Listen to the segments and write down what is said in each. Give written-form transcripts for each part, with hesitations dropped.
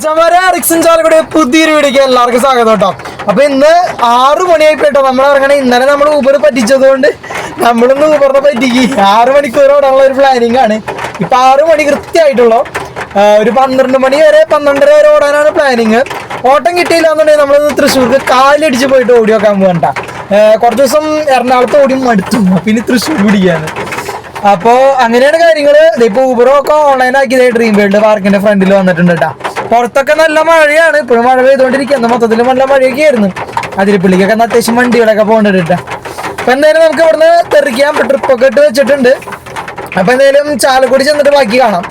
ചാലക്കുടി പുതിയൊരു വീഡിയോക്ക് എല്ലാവർക്കും സ്വാഗതം കേട്ടോ. അപ്പൊ ഇന്ന് 6 മണിയായിട്ടോ നമ്മൾ ഇറങ്ങണേ. ഇന്നലെ നമ്മൾ ഊബർ പറ്റിച്ചത് കൊണ്ട് നമ്മളിന്ന് ഊബറിനെ പറ്റിക്ക് 6 മണിക്കൂർ ഓടാനുള്ള ഒരു പ്ലാനിങ് ആണ്. ഇപ്പൊ 6 മണി കൃത്യമായിട്ടുള്ളൂ. ഒരു 12 മണി വരെ 12:30 വരെ ഓടാനാണ് പ്ലാനിങ്. ഓട്ടം കിട്ടിയില്ല എന്നുണ്ടെങ്കിൽ നമ്മൾ തൃശ്ശൂർക്ക് കാലടിച്ച് പോയിട്ട് ഓടി വെക്കാൻ പോകണ്ട. കുറച്ച് ദിവസം എറണാകുളത്ത് ഓടി മടുത്തു, പിന്നെ തൃശ്ശൂർ പിടിക്കാണ്. അപ്പോൾ അങ്ങനെയാണ് കാര്യങ്ങൾ. ഇപ്പൊ ഊബറൊക്കെ ഓൺലൈൻ ആക്കിയത് ഡ്രീം വേൾഡ് പാർക്കിന്റെ ഫ്രണ്ടിൽ വന്നിട്ടുണ്ട് കേട്ടോ. പുറത്തൊക്കെ നല്ല മഴയാണ്, ഇപ്പോഴും മഴ പെയ്തുകൊണ്ടിരിക്കുന്നത്. മൊത്തത്തിൽ നല്ല മഴയൊക്കെ ആയിരുന്നു. അതിരപ്പള്ളിക്കൊക്കെ അത്യാവശ്യം വണ്ടികളൊക്കെ പോകേണ്ടത് കേട്ടോ. അപ്പൊ എന്തായാലും നമുക്ക് ഇവിടുന്ന് തെറിക്കാം. ട്രിപ്പൊക്കെ ഇട്ട് വെച്ചിട്ടുണ്ട്. അപ്പൊ എന്തായാലും ചാലക്കുടി ചെന്നിട്ട് ബാക്കി കാണാം.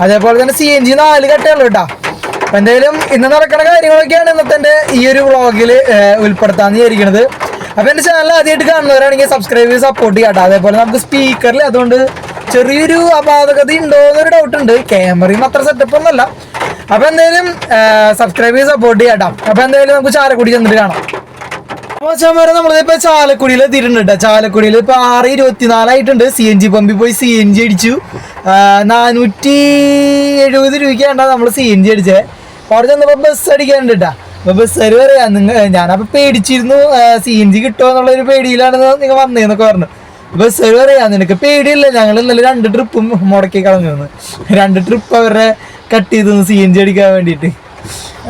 അതേപോലെ തന്നെ CNG 4 കട്ടയുള്ളൂ കേട്ടോ. അപ്പൊ എന്തായാലും ഇന്ന് നടക്കുന്ന കാര്യങ്ങളൊക്കെയാണ് ഇന്നത്തെ ഈ ഒരു വ്ളോഗിൽ ഉൾപ്പെടുത്താന്ന് വിചാരിക്കുന്നത്. അപ്പൊ എന്റെ ചാനൽ ആദ്യമായിട്ട് കാണുന്നവരാണെങ്കിൽ സബ്സ്ക്രൈബ് ചെയ്ത് സപ്പോർട്ട് ചെയ്യാം കേട്ടോ. അതേപോലെ നമുക്ക് സ്പീക്കറിൽ അതുകൊണ്ട് ചെറിയൊരു അപാകത ഉണ്ടോ എന്നൊരു ഡൗട്ട് ഉണ്ട്. ക്യാമറയും അത്ര സെറ്റപ്പ് ഒന്നുമല്ല. അപ്പൊ എന്തായാലും സബ്സ്ക്രൈബ് ചെയ്ത് സപ്പോർട്ട് ചെയ്യാം കേട്ടോ. അപ്പൊ എന്തായാലും നമുക്ക് ചാലക്കുടി ചെന്നിട്ട് കാണാം. വരെ നമ്മളിപ്പോ ചാലക്കുടിയിൽ എത്തിയിട്ടുണ്ട് കേട്ടോ. ചാലക്കുടിയിൽ ഇപ്പൊ 6:24 ആയിട്ടുണ്ട്. CNG പമ്പിൽ പോയി CNG അടിച്ചു. 470 രൂപയ്ക്കാണ് നമ്മൾ CNG അടിച്ചത്. അവിടെ ചെന്നപ്പോ ബസ് അടിക്കാനുണ്ട് കേട്ടോ. അപ്പൊ ബസ്സുകാർ പറയാ ഞാനപ്പോ പേടിച്ചിരുന്നു CNG കിട്ടുമോ എന്നുള്ളൊരു പേടിയിലാണ് നിങ്ങൾ വന്നേന്നൊക്കെ പറഞ്ഞു. ബസ്സുകാർ പറയാ നിനക്ക് പേടിയില്ല, ഞങ്ങൾ ഇന്നലെ 2 ട്രിപ്പും മുടക്കി കളഞ്ഞു. 2 ട്രിപ്പ് അവരുടെ കട്ട് ചെയ്തു CNG അടിക്കാൻ വേണ്ടിയിട്ട്.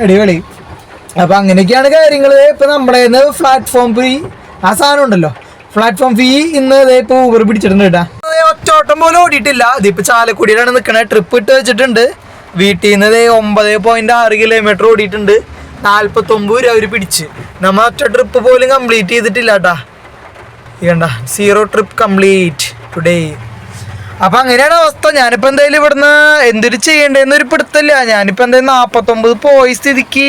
അടിപൊളി. അപ്പൊ അങ്ങനെയൊക്കെയാണ് കാര്യങ്ങൾ. ഇപ്പൊ നമ്മളെ പ്ലാറ്റ്ഫോം ഫീ ആ സാധനം ഉണ്ടല്ലോ, പ്ലാറ്റ്ഫോം ഫീ ഇന്ന് ഇപ്പൊ ഊബർ പിടിച്ചിട്ടുണ്ട് കേട്ടാ. ഒറ്റോട്ടം പോലും ഓടിയിട്ടില്ല. ഇതിപ്പോ ചാലക്കുടിയിലാണ് നിൽക്കണേ. ട്രിപ്പ് ഇട്ട് വെച്ചിട്ടുണ്ട്. വീട്ടിൽ നിന്ന് 9.6 കിലോമീറ്റർ ഓടിയിട്ടുണ്ട്. 49 രൂപ അവര് പിടിച്ച്. നമ്മൾ ഒറ്റ ട്രിപ്പ് പോലും കംപ്ലീറ്റ് ചെയ്തിട്ടില്ല കേട്ടാ. കണ്ട 0 ട്രിപ്പ് കംപ്ലീറ്റ് ടുഡേ. അപ്പൊ അങ്ങനെയാണ് അവസ്ഥ. ഞാനിപ്പോ എന്തായാലും ഇവിടുന്ന് എന്തൊരു ചെയ്യണ്ടേന്നൊരു പിടുത്തല്ല. ഞാനിപ്പോ എന്തായാലും 49 പോയ സ്ഥിതിക്ക്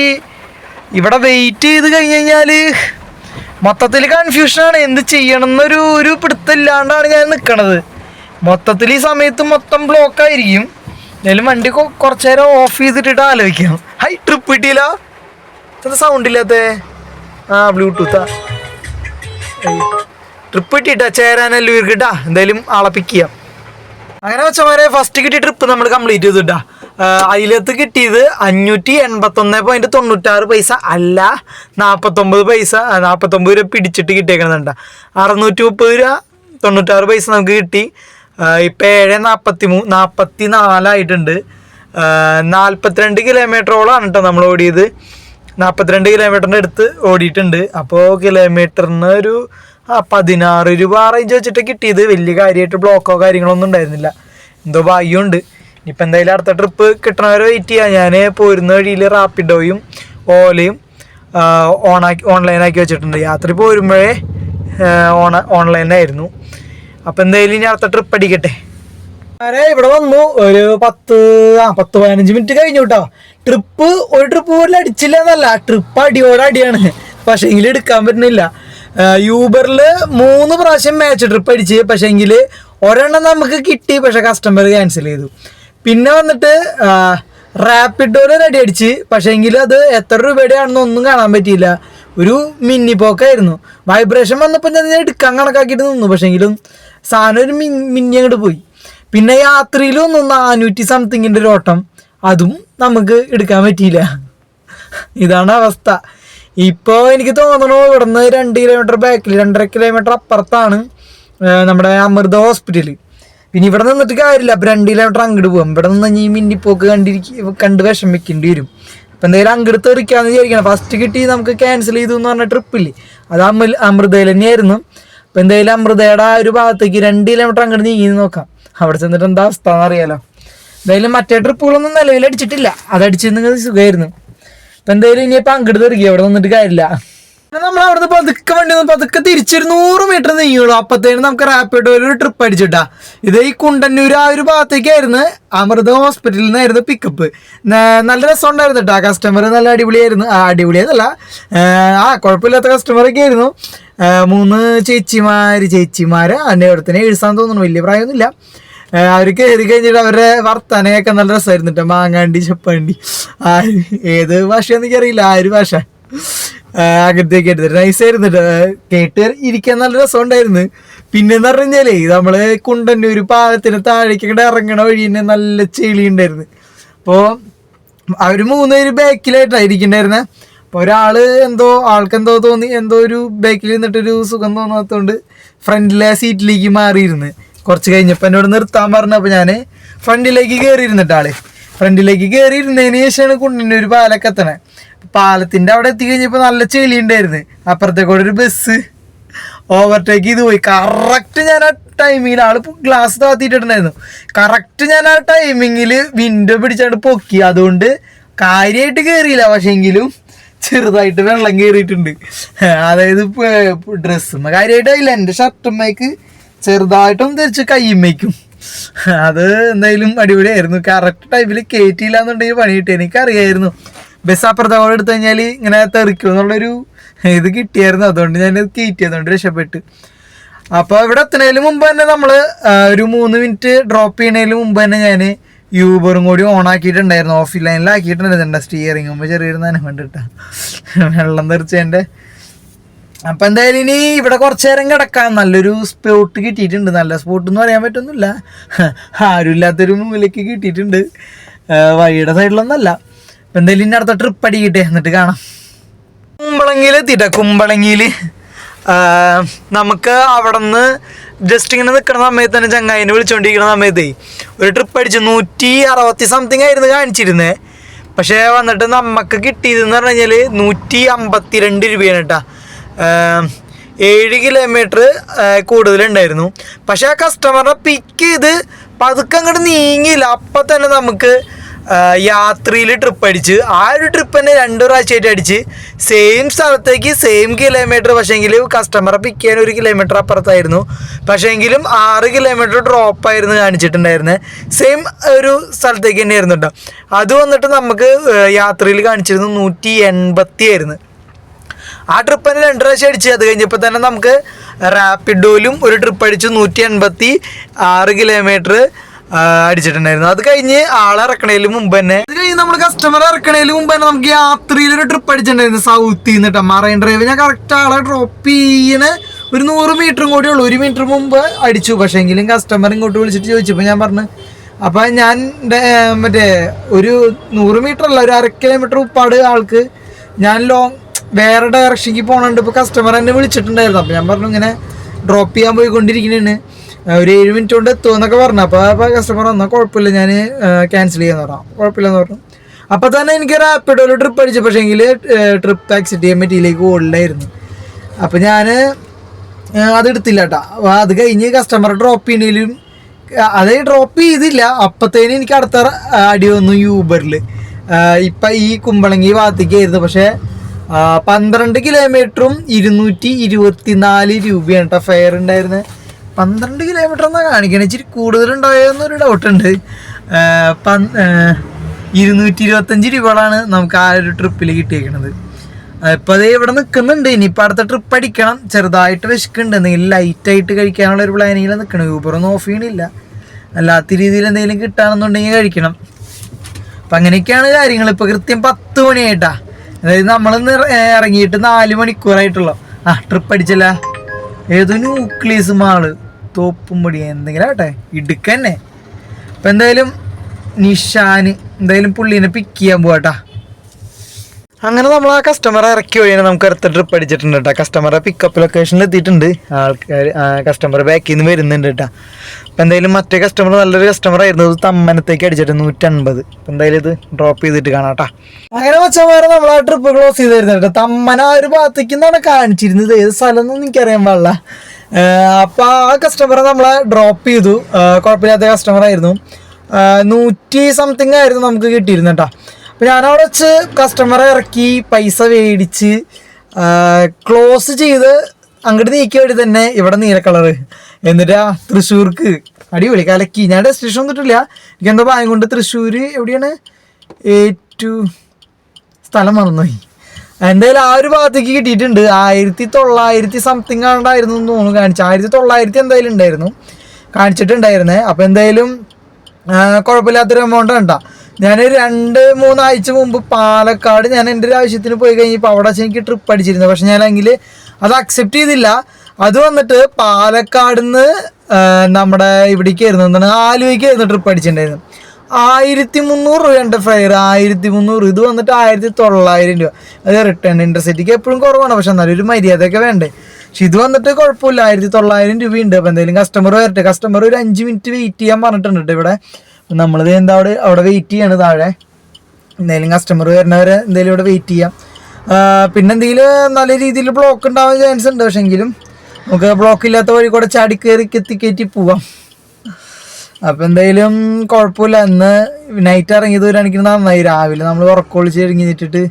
ഇവിടെ വെയിറ്റ് ചെയ്ത് കഴിഞ്ഞ് കഴിഞ്ഞാല് മൊത്തത്തിൽ കൺഫ്യൂഷനാണ്. എന്ത് ചെയ്യണം എന്നൊരു പിടുത്തമില്ലാണ്ടാണ് ഞാൻ നിൽക്കണത്. മൊത്തത്തിൽ ഈ സമയത്ത് മൊത്തം ബ്ലോക്ക് ആയിരിക്കും. എന്തായാലും വണ്ടി കുറച്ചു നേരം ഓഫ് ചെയ്തിട്ടിട്ട് ആലോചിക്കാം. ഹൈ ട്രിപ്പ് കിട്ടിയില്ല. സൗണ്ട് ഇല്ലാത്ത ബ്ലൂടൂത്താ. ട്രിപ്പ് കിട്ടിയിട്ടാ ചേരാനല്ലോ ഇരിക്കട്ടാ. എന്തായാലും ആളെ പിക്ക് ചെയ്യാം. അങ്ങനെ വെച്ചമാരെ ഫസ്റ്റ് കിട്ടിയ ട്രിപ്പ് നമ്മൾ കംപ്ലീറ്റ് ചെയ്തിട്ടാ. അതിലത്ത് കിട്ടിയത് 581.96 പൈസ അല്ല 49 പൈസ. 49 രൂപ പിടിച്ചിട്ട് കിട്ടിയേക്കണതുണ്ടാ. 630 രൂപ 96 പൈസ നമുക്ക് കിട്ടി. ഇപ്പം 7:44 ആയിട്ടുണ്ട്. 42 കിലോമീറ്ററോളാണ് കേട്ടോ നമ്മൾ ഓടിയത്. 42 കിലോമീറ്ററിൻ്റെ അടുത്ത് ഓടിയിട്ടുണ്ട്. അപ്പോൾ കിലോമീറ്ററിന് ഒരു 16 രൂപ റേഞ്ച് വെച്ചിട്ട് കിട്ടിയത്. വലിയ കാര്യമായിട്ട് ബ്ലോക്കോ കാര്യങ്ങളോ ഒന്നും ഉണ്ടായിരുന്നില്ല. എന്തോ ഭാഗ്യമുണ്ട്. ഇനിയിപ്പോൾ എന്തായാലും അടുത്ത ട്രിപ്പ് കിട്ടണവരെ വെയിറ്റ് ചെയ്യാം. ഞാൻ പോരുന്ന വഴിയിൽ റാപ്പിഡോയും ഓലയും ഓൺലൈനാക്കി വെച്ചിട്ടുണ്ട്. യാത്ര പോരുമ്പോഴേ ഓൺലൈനായിരുന്നു. അപ്പോൾ എന്തായാലും ഇനി അടുത്ത ട്രിപ്പ് അടിക്കട്ടെ. ഇവിടെ വന്നു ഒരു 10-15 മിനിറ്റ് കഴിഞ്ഞു കേട്ടോ. ഒരു ട്രിപ്പ് പോലും അടിച്ചില്ല എന്നല്ല, ട്രിപ്പ് അടിയോടെ അടിയാണ്. പക്ഷേ എങ്കിൽ എടുക്കാൻ പറ്റുന്നില്ല. യൂബറിൽ 3 പ്രാവശ്യം മാച്ച് ട്രിപ്പ് അടിച്ച്. പക്ഷേ എങ്കിൽ ഒരെണ്ണം നമുക്ക് കിട്ടി, പക്ഷെ കസ്റ്റമർ ക്യാൻസൽ ചെയ്തു. പിന്നെ വന്നിട്ട് റാപ്പിഡോയിൽ റെഡി അടിച്ച്. പക്ഷേ എങ്കിൽ അത് എത്ര രൂപയുടെ ആണെന്ന് ഒന്നും കാണാൻ പറ്റിയില്ല. ഒരു മിന്നി പോക്കായിരുന്നു. വൈബ്രേഷൻ വന്നപ്പോൾ ഞാൻ എടുക്കാൻ കണക്കാക്കിയിട്ട് നിന്നു. പക്ഷേ എങ്കിലും സാധനം ഒരു മിന്നി അങ്ങോട്ട് പോയി. പിന്നെ യാത്രയിലും 400 സംതിങ്ങിൻ്റെ ഒരു ഓട്ടം, അതും നമുക്ക് എടുക്കാൻ പറ്റിയില്ല. ഇതാണ് അവസ്ഥ. ഇപ്പോൾ എനിക്ക് തോന്നണു ഇവിടുന്ന് 2 കിലോമീറ്റർ ബാക്കിൽ 2.5 കിലോമീറ്റർ അപ്പുറത്താണ് നമ്മുടെ അമൃത ഹോസ്പിറ്റൽ. പിന്നെ ഇവിടെ നിന്നിട്ട് കാര്യമില്ല. അപ്പോൾ 2 കിലോമീറ്റർ അങ്ങോട്ട് പോകാം. ഇവിടെ നിന്ന് ഈ മിന്നിപ്പോക്ക് കണ്ട് വിഷമിക്കേണ്ടി വരും. അപ്പം എന്തായാലും അങ്ങോട്ട് തെറിക്കാന്ന് വിചാരിക്കണം. ഫസ്റ്റ് കിട്ടി നമുക്ക് ക്യാൻസൽ ചെയ്തു എന്ന് പറഞ്ഞ ട്രിപ്പില്ലേ, അത് അമൃതയിൽ തന്നെയായിരുന്നു. അപ്പം എന്തായാലും അമൃതയുടെ ആ ഒരു ഭാഗത്തേക്ക് 2 കിലോമീറ്റർ അങ്ങോട്ട് നീങ്ങി നോക്കാം. അവിടെ ചെന്നിട്ട് എന്താ അവസ്ഥ എന്നറിയാലോ. എന്തായാലും മറ്റേ ട്രിപ്പുകളൊന്നും നിലവിൽ അടിച്ചിട്ടില്ല. അതടിച്ചിരുന്നെങ്കിൽ സുഖമായിരുന്നു. അപ്പം എന്തായാലും ഇനിയിപ്പോൾ അങ്ങോട്ട് തെറിക്കുക, അവിടെ നിന്നിട്ട് കാര്യമില്ല. നമ്മൾ അവിടുന്ന് പതുക്കെ തിരിച്ചൊരു 100 മീറ്റർ നീങ്ങുള്ളൂ. അപ്പത്തേനും നമുക്ക് റാപ്പിഡോയിൽ ഒരു ട്രിപ്പ് അടിച്ചിട്ടാ. ഇത് ഈ കുണ്ടന്നൂർ ആ ഒരു ഭാഗത്തേക്കായിരുന്നു. അമൃത ഹോസ്പിറ്റലിൽ നിന്നായിരുന്നു പിക്കപ്പ്. നല്ല രസം ഉണ്ടായിരുന്നു കേട്ടോ. കസ്റ്റമർ നല്ല അടിപൊളിയായിരുന്നു. അടിപൊളിയായിരുന്നല്ല, കുഴപ്പമില്ലാത്ത കസ്റ്റമറൊക്കെ ആയിരുന്നു. 3 ചേച്ചിമാര് എൻ്റെ അവിടെ തന്നെ എഴുതാൻ തോന്നുന്നു. വലിയ പ്രായമൊന്നുമില്ല. അവർ കയറി കഴിഞ്ഞിട്ട് അവരുടെ വർത്തനയൊക്കെ നല്ല രസമായിരുന്നു കേട്ടോ. മാങ്ങാണ്ടി ചപ്പാണ്ടി ഏത് ഭാഷയാണെന്ന് എനിക്കറിയില്ല. ആ ഒരു ഭാഷ അകത്തേക്ക് എടുത്തിട്ട് നൈസായിരുന്നു കേട്ട് ഇരിക്കാൻ നല്ല രസമുണ്ടായിരുന്നു. പിന്നെന്ന് പറഞ്ഞു കഴിഞ്ഞാലേ നമ്മള് കുണ്ടന്നൂർ പാലത്തിന് താഴേക്ക് ഇറങ്ങണ വഴി തന്നെ നല്ല ചെളി ഉണ്ടായിരുന്നു. അപ്പോൾ അവർ 3 പേര് ബാക്കിലായിട്ടാണ് ഇരിക്കണ്ടായിരുന്നെ. അപ്പോൾ ആൾക്കെന്തോ തോന്നി, എന്തോ ഒരു ബാക്കിൽ നിന്നിട്ടൊരു സുഖം തോന്നാത്തതുകൊണ്ട് ഫ്രണ്ടിലെ സീറ്റിലേക്ക് മാറിയിരുന്ന്. കുറച്ച് കഴിഞ്ഞപ്പോൾ എന്നോട് നിർത്താൻ പറഞ്ഞപ്പോൾ ഞാൻ ഫ്രണ്ടിലേക്ക് കയറിയിരുന്നിട്ടാള് ഫ്രണ്ടിലേക്ക് കയറിയിരുന്നതിന് ശേഷമാണ് കുണ്ടിൻ്റെ ഒരു പാലൊക്കെ എത്തണേ. പാലത്തിൻ്റെ അവിടെ എത്തിക്കഴിഞ്ഞപ്പോൾ നല്ല ചെളി ഉണ്ടായിരുന്നു. അപ്പുറത്തേക്കൂടെ ഒരു ബസ് ഓവർടേക്ക് ചെയ്ത് പോയി. കറക്റ്റ് ഞാൻ ആ ടൈമിങ്ങിൽ ആള് ഗ്ലാസ് താത്തിയിട്ടുണ്ടായിരുന്നു. കറക്റ്റ് ഞാൻ ആ ടൈമിങ്ങിൽ വിൻഡോ പിടിച്ചാണ്ട് പൊക്കി. അതുകൊണ്ട് കാര്യമായിട്ട് കയറിയില്ല, പക്ഷെ എങ്കിലും ചെറുതായിട്ട് വെള്ളം കയറിയിട്ടുണ്ട്. അതായത് ഡ്രസ്സുമ്മ കാര്യമായിട്ടായില്ല, എൻ്റെ ഷർട്ടുമ്മയ്ക്ക് ചെറുതായിട്ടൊന്നും തിരിച്ച് കയ്യുമ്മയ്ക്കും. അത് എന്തായാലും അടിപൊളിയായിരുന്നു. കറക്റ്റ് ടൈമിൽ കയറ്റിയില്ല എന്നുണ്ടെങ്കിൽ പണി കിട്ടി. എനിക്കറിയായിരുന്നു ബസ് അപ്പുറത്തോടെ എടുത്തു കഴിഞ്ഞാൽ ഇങ്ങനെ തെറിക്കും എന്നുള്ളൊരു ഇത് കിട്ടിയായിരുന്നു. അതുകൊണ്ട് ഞാനത് കയറ്റിയതുകൊണ്ട് രക്ഷപ്പെട്ട്. അപ്പോൾ ഇവിടെ എത്തുന്നതിന് മുമ്പ് തന്നെ നമ്മൾ ഒരു 3 മിനിറ്റ് ഡ്രോപ്പ് ചെയ്യുന്നതിന് മുമ്പ് തന്നെ ഞാൻ യൂബറും കൂടി ഓൺ ആക്കിയിട്ടുണ്ടായിരുന്നു. ഓഫ് ലൈനിലാക്കിയിട്ടുണ്ടായിരുന്നു. സ്റ്റിയറിംഗ് മുമ്പ് ചെറിയൊരു നനം കണ്ടിട്ടാ വെള്ളം തെറിച്ചതിൻ്റെ. അപ്പം എന്തായാലും ഇനി ഇവിടെ കുറച്ച് നേരം കിടക്കാം. നല്ലൊരു സ്പോട്ട് കിട്ടിയിട്ടുണ്ട്. നല്ല സ്പോട്ട് എന്ന് പറയാൻ പറ്റൊന്നുമില്ല, ആരും ഇല്ലാത്തൊരു മൂലയ്ക്ക് കിട്ടിയിട്ടുണ്ട്. വഴിയുടെ സൈഡിലൊന്നല്ല. അപ്പം എന്തായാലും ഇനി അടുത്ത ട്രിപ്പ് അടിക്കട്ടെ, എന്നിട്ട് കാണാം. കുമ്പളങ്ങിയിൽ എത്തിയിട്ട കുമ്പളങ്ങിയിൽ നമുക്ക് അവിടെ നിന്ന് ജസ്റ്റ് ഇങ്ങനെ നിൽക്കുന്ന സമയത്ത് തന്നെ ചങ്ങായിനെ വിളിച്ചുകൊണ്ടിരിക്കുന്ന സമയത്തേ ഒരു ട്രിപ്പ് അടിച്ച് 160 സംതിങ് ആയിരുന്നു കാണിച്ചിരുന്നത്. പക്ഷേ വന്നിട്ട് നമുക്ക് കിട്ടിയതെന്ന് പറഞ്ഞു കഴിഞ്ഞാൽ 152 രൂപയാണ് കേട്ടോ. 7 കിലോമീറ്റർ കൂടുതലുണ്ടായിരുന്നു. പക്ഷെ ആ കസ്റ്റമറിനെ പിക്ക് ചെയ്ത് പതുക്കെ അങ്ങോട്ട് നീങ്ങിയില്ല. അപ്പം തന്നെ നമുക്ക് യാത്രയിൽ ട്രിപ്പ് അടിച്ച് ആ ഒരു ട്രിപ്പ് തന്നെ 2 പ്രാവശ്യമായിട്ട് അടിച്ച് സെയിം സ്ഥലത്തേക്ക് സെയിം കിലോമീറ്റർ. പക്ഷേങ്കിൽ കസ്റ്റമറെ പിക്ക് ചെയ്യാൻ 1 കിലോമീറ്റർ അപ്പുറത്തായിരുന്നു. പക്ഷേങ്കിലും 6 കിലോമീറ്റർ ഡ്രോപ്പായിരുന്നു കാണിച്ചിട്ടുണ്ടായിരുന്നത്. സെയിം ഒരു സ്ഥലത്തേക്ക് തന്നെയായിരുന്നു കേട്ടോ. അത് വന്നിട്ട് നമുക്ക് യാത്രയിൽ കാണിച്ചിരുന്നു 180 ആയിരുന്നു. ആ ട്രിപ്പ് തന്നെ 2 പ്രാവശ്യം അടിച്ച്. അത് കഴിഞ്ഞപ്പോൾ തന്നെ നമുക്ക് റാപ്പിഡോയിലും ഒരു ട്രിപ്പ് അടിച്ച് 186 കിലോമീറ്റർ അടിച്ചിട്ടുണ്ടായിരുന്നു. അത് കഴിഞ്ഞ് ആളെ ഇറക്കണതിന് മുമ്പ് തന്നെ നമ്മൾ കസ്റ്റമർ ഇറക്കണതിന് മുമ്പ് തന്നെ നമുക്ക് യാത്രയിലൊരു ട്രിപ്പ് അടിച്ചിട്ടുണ്ടായിരുന്നു സൗത്തിൽ നിന്നിട്ട് മറൈൻ ഡ്രൈവ്. ഞാൻ കറക്റ്റ് ആളെ ഡ്രോപ്പ് ചെയ്യണ ഒരു 100 മീറ്ററും കൂടി ഉള്ളൂ. 1 മീറ്റർ മുമ്പ് അടിച്ചു. പക്ഷേ എങ്കിലും കസ്റ്റമർ ഇങ്ങോട്ട് വിളിച്ചിട്ട് ചോദിച്ചപ്പോൾ ഞാൻ പറഞ്ഞു, അപ്പം ഞാൻ മറ്റേ ഒരു 100 മീറ്റർ അല്ല, ഒരു 1/2 കിലോമീറ്റർ ഉപ്പാട് ആൾക്ക് ഞാൻ വേറെ ഡയറക്ഷനിലേക്ക് പോകണുണ്ട്. ഇപ്പോൾ കസ്റ്റമർ എന്നെ വിളിച്ചിട്ടുണ്ടായിരുന്നു. അപ്പോൾ ഞാൻ പറഞ്ഞു ഇങ്ങനെ ഡ്രോപ്പ് ചെയ്യാൻ പോയിക്കൊണ്ടിരിക്കുന്നതാണ്, ഒരു 7 മിനിറ്റ് കൊണ്ട് എത്തുമെന്നൊക്കെ പറഞ്ഞു. അപ്പോൾ കസ്റ്റമർ വന്നാൽ കുഴപ്പമില്ല, ഞാൻ ക്യാൻസൽ ചെയ്യാന്ന് പറഞ്ഞു. കുഴപ്പമില്ലെന്ന് പറഞ്ഞു. അപ്പോൾ തന്നെ എനിക്ക് റാപ്പിഡോയിൽ ട്രിപ്പ് അടിച്ചു. പക്ഷേ എങ്കിൽ ട്രിപ്പ് എക്സിറ്റ് ചെയ്യാൻ പറ്റിയിലേക്ക് ഓടില്ലായിരുന്നു. അപ്പോൾ ഞാൻ അതെടുത്തില്ല കേട്ടോ. അത് കഴിഞ്ഞ് കസ്റ്റമർ ഡ്രോപ്പ് ചെയ്യണേലും അത് ഡ്രോപ്പ് ചെയ്തില്ല. അപ്പത്തേനും എനിക്ക് അടുത്ത അടി വന്നു യൂബറിൽ. ഇപ്പം ഈ കുമ്പളങ്ങി ഭാഗത്തേക്കായിരുന്നു. പക്ഷേ 12 കിലോമീറ്ററും 224 രൂപയാണ് കേട്ടോ ഫെയർ ഉണ്ടായിരുന്നത്. 12 കിലോമീറ്റർ എന്നാണ് കാണിക്കണേ. ഇച്ചിരി കൂടുതലുണ്ടായെന്നൊരു ഡൗട്ടുണ്ട്. 225 രൂപകളാണ് നമുക്ക് ആ ഒരു ട്രിപ്പിൽ കിട്ടിയേക്കണത്. ഇപ്പോൾ അതേ ഇവിടെ നിൽക്കുന്നുണ്ട്. ഇനിയിപ്പോൾ അടുത്ത ട്രിപ്പ് അടിക്കണം. ചെറുതായിട്ട് വിശക്കുന്നുണ്ട്. എന്തെങ്കിലും ലൈറ്റായിട്ട് കഴിക്കാനുള്ള ഒരു പ്ലാനിങ്ങിൽ നിൽക്കണം. യൂബറൊന്നും ഓഫ് ചെയ്യണില്ല. അല്ലാത്ത രീതിയിൽ എന്തെങ്കിലും കിട്ടുകയാണെന്നുണ്ടെങ്കിൽ കഴിക്കണം. അപ്പം അങ്ങനെയൊക്കെയാണ് കാര്യങ്ങൾ. ഇപ്പോൾ കൃത്യം 10 മണിയായിട്ടാ. അതായത് നമ്മളിന്ന് ഇറങ്ങിയിട്ട് 4 മണിക്കൂറായിട്ടുള്ളൂ. ട്രിപ്പ് അടിച്ചല്ല. ഏതോ ന്യൂക്ലിയസ് മാള് തോപ്പുംപടി എന്തെങ്കിലും ആട്ടെ ഇടുക്കന്നെ. അപ്പം എന്തായാലും നിഷാന് എന്തായാലും പുള്ളീനെ പിക്ക് ചെയ്യാൻ പോവാട്ടാ. അങ്ങനെ നമ്മൾ ആ കസ്റ്റമറെ ഇറക്കി വഴിയാണ് നമുക്ക് അടുത്ത ട്രിപ്പ് അടിച്ചിട്ടുണ്ട് കേട്ടോ. കസ്റ്റമറെ പിക്കപ്പ് ലൊക്കേഷനിൽ എത്തിയിട്ടുണ്ട്. ആൾക്കാർ കസ്റ്റമർ ബാക്കിൽ നിന്ന് വരുന്നുണ്ട് കേട്ടോ. അപ്പം എന്തായാലും മറ്റേ കസ്റ്റമർ നല്ലൊരു കസ്റ്റമർ ആയിരുന്നു. അത് തമ്മനത്തേക്ക് അടിച്ചിട്ട് 150. അപ്പം എന്തായാലും ഇത് ഡ്രോപ്പ് ചെയ്തിട്ട് കാണാം കേട്ടോ. അങ്ങനെ മച്ചന്മാരെ നമ്മൾ ആ ട്രിപ്പ് ക്ലോസ് ചെയ്തായിരുന്നു കേട്ടോ. തമ്മന ആ ഒരു ഭാഗത്തേക്ക് നിന്നാണ് കാണിച്ചിരുന്നത്. ഏത് സ്ഥലം എന്നൊന്നും എനിക്കറിയാൻ പാടില്ല. അപ്പം ആ കസ്റ്റമറെ നമ്മളെ ഡ്രോപ്പ് ചെയ്തു. കുഴപ്പമില്ലാത്ത കസ്റ്റമർ ആയിരുന്നു. 100 സംതിങ് ആയിരുന്നു നമുക്ക് കിട്ടിയിരുന്നു കേട്ടോ. അപ്പോൾ ഞാനവിടെ വെച്ച് കസ്റ്റമറെ ഇറക്കി പൈസ മേടിച്ച് ക്ലോസ് ചെയ്ത് അങ്ങോട്ട് നീക്കിയ വഴി തന്നെ ഇവിടെ നീല കളറ്. എന്നിട്ടാ തൃശ്ശൂർക്ക് അടിപൊളി കലക്കി. ഞാൻ ഡെസ്റ്റിനേഷൻ ഒന്നിട്ടില്ല. എനിക്കെന്തോ ഭാഗം കൊണ്ട് തൃശ്ശൂർ എവിടെയാണ് സ്ഥലം മറന്നുപോയി. എന്തായാലും ആ ഒരു ഭാഗത്തേക്ക് കിട്ടിയിട്ടുണ്ട്. 1900 സംതിങ് ആണ്ടായിരുന്നു എന്ന് തോന്നുന്നു കാണിച്ചു. 1900 എന്തായാലും ഉണ്ടായിരുന്നു കാണിച്ചിട്ടുണ്ടായിരുന്നേ. അപ്പോൾ എന്തായാലും കുഴപ്പമില്ലാത്തൊരു എമൗണ്ട് കണ്ട. ഞാൻ 2-3 ആഴ്ച മുമ്പ് പാലക്കാട് ഞാൻ എൻ്റെ ഒരു ആവശ്യത്തിന് പോയി കഴിഞ്ഞപ്പോൾ അവിടെ വെച്ച് എനിക്ക് ട്രിപ്പ് അടിച്ചിരുന്നു. പക്ഷെ ഞാനെങ്കിൽ അത് അക്സെപ്റ്റ് ചെയ്തില്ല. അത് വന്നിട്ട് പാലക്കാട് നിന്ന് നമ്മുടെ ഇവിടേക്കായിരുന്നു, എന്താണ് ആലുവയ്ക്കായിരുന്നു ട്രിപ്പ് അടിച്ചിട്ടുണ്ടായിരുന്നു. 1300 രൂപയുണ്ട് ഫ്രയർ, 1300. ഇത് വന്നിട്ട് 1900 രൂപ. അത് റിട്ടേൺ ഇൻട്രസിറ്റിക്ക് എപ്പോഴും കുറവാണ്, പക്ഷെ എന്നാലും ഒരു മര്യാദയൊക്കെ വേണ്ടേ. പക്ഷെ ഇത് വന്നിട്ട് കുഴപ്പമില്ല, 1900 രൂപയുണ്ട്. അപ്പോൾ എന്തെങ്കിലും കസ്റ്റമർ വരട്ടെ. കസ്റ്റമർ ഒരു 5 മിനിറ്റ് വെയിറ്റ് ചെയ്യാൻ പറഞ്ഞിട്ടുണ്ട് കേട്ടോ ഇവിടെ. നമ്മളിത് എന്താ അവിടെ വെയിറ്റ് ചെയ്യാണ് താഴെ. എന്തെങ്കിലും കസ്റ്റമർ വരുന്നവരെ എന്തെങ്കിലും ഇവിടെ വെയിറ്റ് ചെയ്യാം. പിന്നെ എന്തെങ്കിലും നല്ല രീതിയിൽ ബ്ലോക്ക് ഉണ്ടാവാൻ ചാൻസ് ഉണ്ട്, പക്ഷെ എങ്കിലും നമുക്ക് ബ്ലോക്ക് ഇല്ലാത്ത വഴി കൂടെ ചാടി കയറി കയറ്റി പോവാം. അപ്പം എന്തായാലും കുഴപ്പമില്ല. ഇന്ന് നൈറ്റ് ഇറങ്ങിയത് ഒരു എനിക്ക് നന്നായി. രാവിലെ നമ്മൾ ഉറക്കൊളിച്ച് ഇറങ്ങിയിട്ടിട്ട്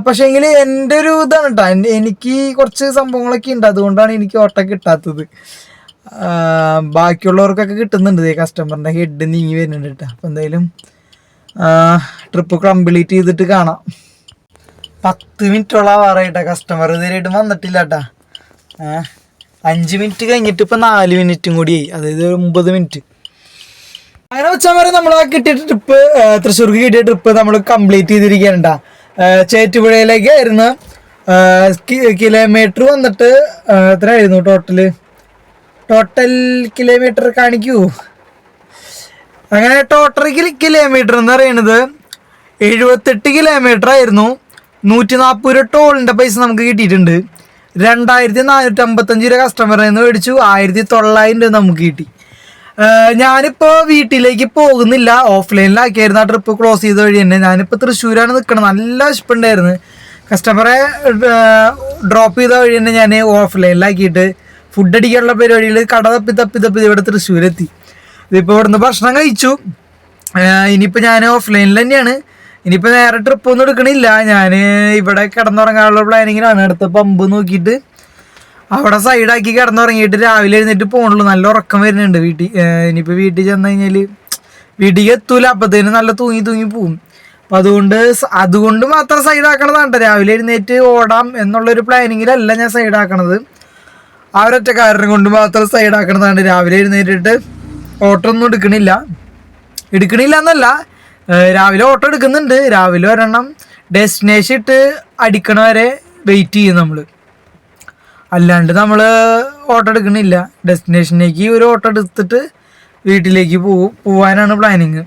പക്ഷേ എങ്കിൽ എൻ്റെ ഒരു ഇതാണ് കേട്ടോ, എനിക്ക് കുറച്ച് സംഭവങ്ങളൊക്കെ ഉണ്ട്, അതുകൊണ്ടാണ് എനിക്ക് ഓട്ടം കിട്ടാത്തത്. ബാക്കിയുള്ളവർക്കൊക്കെ കിട്ടുന്നുണ്ട്. കസ്റ്റമറിൻ്റെ ഹെഡ് നീങ്ങി വരുന്നുണ്ട് കേട്ടോ. അപ്പം എന്തായാലും ട്രിപ്പ് കംപ്ലീറ്റ് ചെയ്തിട്ട് കാണാം. 10 മിനിറ്റോളം ആറായിട്ടാ, കസ്റ്റമർ ഇതുവരെയായിട്ട് വന്നിട്ടില്ല കേട്ടാ. 5 മിനിറ്റ് കഴിഞ്ഞിട്ട് ഇപ്പം 4 മിനിറ്റും കൂടിയായി, അതായത് 9 മിനിറ്റ്. അങ്ങനെ വെച്ചാൽ വരെ നമ്മൾ കിട്ടിയ ട്രിപ്പ്, തൃശ്ശൂർക്ക് കിട്ടിയ ട്രിപ്പ് നമ്മൾ കംപ്ലീറ്റ് ചെയ്തിരിക്കുകയാണ്. ചേറ്റുപുഴയിലേക്കായിരുന്നു. കിലോമീറ്റർ വന്നിട്ട് എത്രയായിരുന്നു ടോട്ടൽ കിലോമീറ്റർ കാണിക്കൂ. അങ്ങനെ ടോട്ടൽ കിലോമീറ്റർ എന്ന് പറയുന്നത് 78 കിലോമീറ്റർ ആയിരുന്നു. 140 രൂപ ടോളിൻ്റെ പൈസ നമുക്ക് കിട്ടിയിട്ടുണ്ട്. 2455 രൂപ കസ്റ്റമറിൽ നിന്ന് മേടിച്ചു. 1900 രൂപ നമുക്ക് കിട്ടി. ഞാനിപ്പോൾ വീട്ടിലേക്ക് പോകുന്നില്ല, ഓഫ്ലൈനിലാക്കിയായിരുന്നു ആ ട്രിപ്പ് ക്ലോസ് ചെയ്ത വഴി തന്നെ. ഞാനിപ്പോൾ തൃശ്ശൂരാണ് നിൽക്കണം. നല്ല വിശപ്പുണ്ടായിരുന്നു. കസ്റ്റമറെ ഡ്രോപ്പ് ചെയ്ത വഴി തന്നെ ഞാൻ ഓഫ്ലൈനിലാക്കിയിട്ട് ഫുഡ് അടിക്കാനുള്ള പരിപാടിയിൽ കട തപ്പി ഇവിടെ തൃശ്ശൂരെത്തി. ഇതിപ്പോൾ ഇവിടുന്ന് ഭക്ഷണം കഴിച്ചു. ഇനിയിപ്പോൾ ഞാൻ ഓഫ്ലൈനിൽ തന്നെയാണ്. ഇനിയിപ്പോൾ നേരെ ട്രിപ്പൊന്നും എടുക്കണില്ല. ഞാൻ ഇവിടെ കിടന്നുറങ്ങാനുള്ള പ്ലാനിങ്ങിലാണ്. അടുത്ത പമ്പ് നോക്കിയിട്ട് അവിടെ സൈഡാക്കി കിടന്നുറങ്ങിയിട്ട് രാവിലെ എഴുന്നേറ്റ് പോകണുള്ളൂ. നല്ല ഉറക്കം വരുന്നുണ്ട് വീട്ടിൽ. ഇനിയിപ്പോൾ വീട്ടിൽ ചെന്ന് കഴിഞ്ഞാൽ വീട്ടിലേക്ക് എത്തൂല, അപ്പത്തേനും നല്ല തൂങ്ങി പോവും. അപ്പം അതുകൊണ്ട് മാത്രം സൈഡാക്കണതാണ്. രാവിലെ എഴുന്നേറ്റ് ഓടാം എന്നുള്ളൊരു പ്ലാനിങ്ങിലല്ല ഞാൻ സൈഡാക്കണത്. ആ ഒരൊറ്റ കാരണം കൊണ്ട് മാത്രം സൈഡാക്കണതാണ്. രാവിലെ എഴുന്നേറ്റിട്ട് ഓട്ടോ ഒന്നും എടുക്കണില്ല എന്നല്ല, രാവിലെ ഓട്ടോ എടുക്കുന്നുണ്ട്. രാവിലെ ഒരെണ്ണം ഡെസ്റ്റിനേഷൻ ഇട്ട് അടിക്കണ വരെ വെയിറ്റ് ചെയ്യും നമ്മൾ. അല്ലാണ്ട് നമ്മൾ ഓട്ടോ എടുക്കണില്ല. ഡെസ്റ്റിനേഷനിലേക്ക് ഒരു ഓട്ടോ എടുത്തിട്ട് വീട്ടിലേക്ക് പോവാനാണ് പ്ലാനിങ്.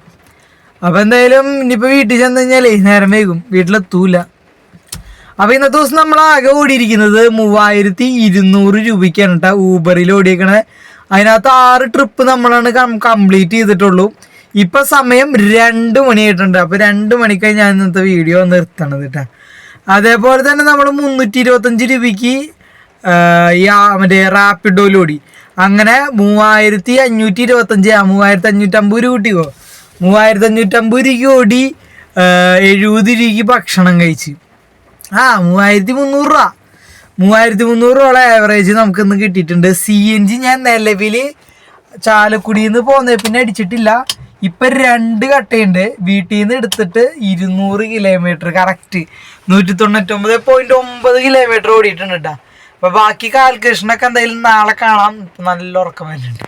അപ്പോൾ എന്തായാലും ഇനിയിപ്പോൾ വീട്ടിൽ ചെന്ന് കഴിഞ്ഞാലേ നേരം വൈകും, വീട്ടിലെത്തൂല. അപ്പോൾ ഇന്നത്തെ ദിവസം നമ്മൾ ആകെ ഓടിയിരിക്കുന്നത് 3200 രൂപയ്ക്കാണ് കേട്ടോ. ഊബറിൽ ഓടിയേക്കണേ. അതിനകത്ത് 6 ട്രിപ്പ് നമ്മളാണ് കംപ്ലീറ്റ് ചെയ്തിട്ടുള്ളൂ. ഇപ്പം സമയം 2 മണിയായിട്ടുണ്ട്. അപ്പോൾ 2 മണിക്കായി ഞാൻ ഇന്നത്തെ വീഡിയോ നിർത്തണത് കേട്ടോ. അതേപോലെ തന്നെ നമ്മൾ 325 രൂപയ്ക്ക് മറ്റേ റാപ്പിഡോയിലോടി. അങ്ങനെ 3525 3550 രൂപ കൂട്ടിക്കോ. 3550 രൂപയ്ക്ക് ഓടി 70 രൂപയ്ക്ക് ഭക്ഷണം കഴിച്ച് 3300 രൂപ ആവറേജ് നമുക്കിന്ന് കിട്ടിയിട്ടുണ്ട്. CNG ഞാൻ നിലവിൽ ചാലക്കുടിയിൽ നിന്ന് പോകുന്നത് പിന്നെ അടിച്ചിട്ടില്ല. ഇപ്പം 2 കട്ടയുണ്ട്. വീട്ടിൽ നിന്ന് എടുത്തിട്ട് 200 കിലോമീറ്റർ കറക്റ്റ് 199.9 കിലോമീറ്റർ ഓടിയിട്ടുണ്ട് കേട്ടോ. അപ്പോൾ ബാക്കി കാൽക്കുലേഷനൊക്കെ എന്തായാലും നാളെ കാണാം. നല്ല ഉറക്കം വരുന്നുണ്ട്.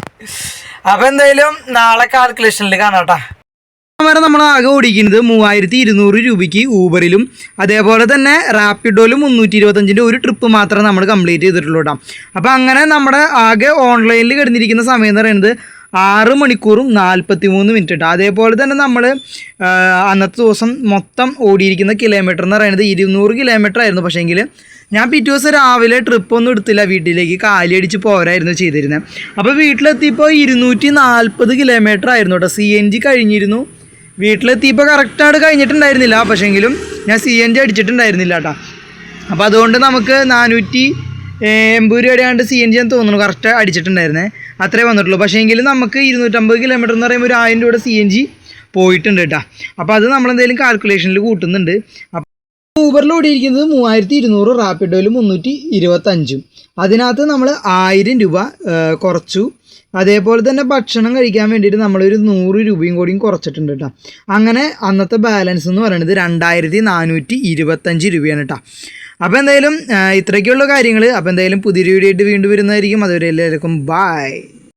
അപ്പോൾ എന്തായാലും നാളെ കാൽക്കുലേഷനിൽ കാണാം കേട്ടോ. വരെ നമ്മൾ ആകെ ഓടിക്കുന്നത് 3200 രൂപയ്ക്ക് ഊബറിലും അതേപോലെ തന്നെ റാപ്പിഡോയിലും 325 ഒരു ട്രിപ്പ് മാത്രമേ നമ്മൾ കംപ്ലീറ്റ് ചെയ്തിട്ടുള്ളൂ കേട്ടോ. അപ്പോൾ അങ്ങനെ നമ്മുടെ ആകെ ഓൺലൈനിൽ കിടന്നിരിക്കുന്ന സമയം എന്ന് പറയുന്നത് 6 മണിക്കൂറും 43 മിനിറ്റ് കേട്ടോ. അതേപോലെ തന്നെ നമ്മൾ അന്നത്തെ ദിവസം മൊത്തം ഓടിയിരിക്കുന്ന കിലോമീറ്റർ എന്ന് പറയുന്നത് 200 കിലോമീറ്റർ ആയിരുന്നു. പക്ഷേങ്കിൽ ഞാൻ പിറ്റേ ദിവസം രാവിലെ ട്രിപ്പൊന്നും എടുത്തില്ല, വീട്ടിലേക്ക് കാലി അടിച്ച് പോരായിരുന്നു ചെയ്തിരുന്നത്. അപ്പോൾ വീട്ടിലെത്തിയപ്പോൾ 240 കിലോമീറ്റർ ആയിരുന്നു കേട്ടോ. CNG കഴിഞ്ഞിരുന്നു. വീട്ടിലെത്തിയപ്പോൾ കറക്റ്റായിട്ട് കഴിഞ്ഞിട്ടുണ്ടായിരുന്നില്ല, പക്ഷേങ്കിലും ഞാൻ CNG അടിച്ചിട്ടുണ്ടായിരുന്നില്ല കേട്ടോ. അപ്പോൾ അതുകൊണ്ട് നമുക്ക് 480 രൂപയാണ്ട് CNG ഞാൻ തോന്നുന്നു കറക്റ്റ് അടിച്ചിട്ടുണ്ടായിരുന്നേ. അത്രേ വന്നിട്ടുള്ളൂ. പക്ഷേങ്കിൽ നമുക്ക് 250 കിലോമീറ്റർ എന്ന് പറയുമ്പോൾ 1000 രൂപയുടെ CNG പോയിട്ടുണ്ട് കേട്ടോ. അപ്പോൾ അത് നമ്മളെന്തെങ്കിലും കാൽക്കുലേഷനിൽ കൂട്ടുന്നുണ്ട്. ഊബറിൽ ഓടിയിരിക്കുന്നത് 3200, റാപ്പിഡോയിൽ 325. അതിനകത്ത് നമ്മൾ 1000 രൂപ കുറച്ചു. അതേപോലെ തന്നെ ഭക്ഷണം കഴിക്കാൻ വേണ്ടിയിട്ട് നമ്മളൊരു 100 രൂപയും കൂടിയും കുറച്ചിട്ടുണ്ട് കേട്ടോ. അങ്ങനെ അന്നത്തെ ബാലൻസ് എന്ന് പറയുന്നത് 2425 രൂപയാണ് കേട്ടോ. അപ്പോൾ എന്തായാലും ഇത്രയൊക്കെയുള്ള കാര്യങ്ങൾ. അപ്പോൾ എന്തായാലും പുതിയൊരു വീഡിയോ ആയിട്ട് വീണ്ടും വരുന്നതായിരിക്കും. അതുവരെ എല്ലാവർക്കും ബൈ.